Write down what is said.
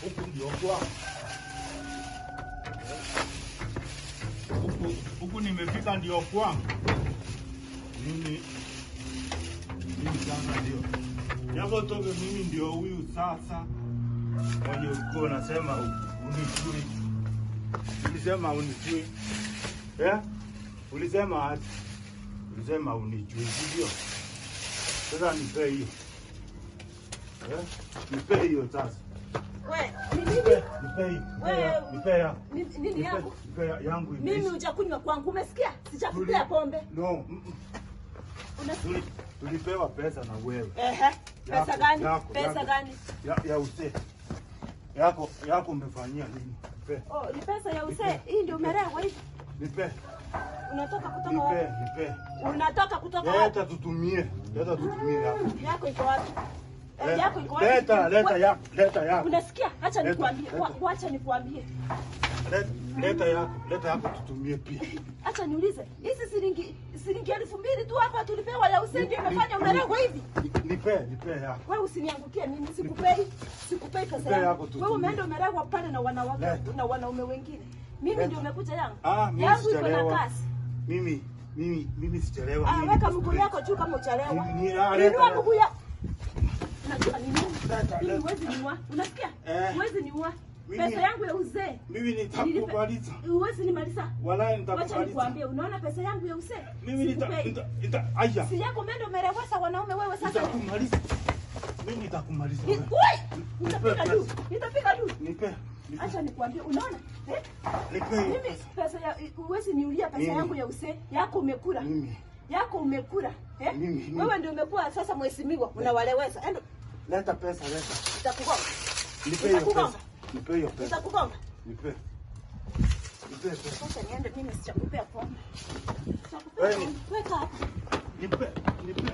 huku ndio kwa. Huku nimefika ndio kwangu. Mimi sana ndio. Yapo toke mimi ndio huyu sasa. Mwenye uko unasema unijui. Ulisema unijui. Ulisema aje? Ulisema unijui ndio. Sasa nipe hiyo. Nipe hiyo sasa. Wewe, nipe nini yako? Nipe yangu. Mimi hujakunywa kwangu, umesikia? Sijakupea pombe. No. Tulipewa pesa na wewe. Pesa gani? Pesa gani? Ya use. Yako umefanyia nini? Nipe. Oh, ni pesa ya use. Hii ndio umerengwa hivi. Nipe. Unatoka kutoka wapi? Nipe. Unatoka kutoka wapi? Leta tutumie yako. Yako iko wapi? Yako iko wapi? Leta yako. Unasikia? Acha nikwambie. Acha nikwambie. Leta yako tutumie pia. Acha niulize. Hizi shilingi 2,000 tu hapa tulipewa ya use ndio imefanya umerengwa hivi? Nipe yako. Wewe usiniangukie mimi, sikupei pesa yangu. Wewe umeenda umerengwa pale na wanawake na wanaume wengine. Mimi ndio umekuja yangu. Yangu iko na kasi. Mimi sichelewa. Weka mguu yako juu kama uchelewa. Inua mguu yako. Unajua ni nini? Huwezi niua. Unasikia? Huwezi niua. Pesa yangu ya uzee. Mimi nitakubaliza. Huwezi nimaliza. Wallahi nitakubaliza. Wacha nikwambie, unaona pesa yangu ya uzee? Mimi aya. Si yako umeenda umerewesa wanaume wewe sasa. Nitakumaliza. Mimi nitakumaliza wewe. Nitapiga du. Nipe. Acha nikwambie, unaona? Nipe. Mimi pesa ya huwezi niulia pesa yangu ya uzee. Yako umekula. Yako umekula. Wewe ndio umekuwa sasa mheshimiwa, unawaleweza. Endo. Leta pesa, leta. Nitakugonga. Nipe hiyo pesa. Nipe hiyo pesa. Nitakugonga. Nipe pesa. Sasa niende mimi sitakupea pombe. Wewe weka hapa. Nipe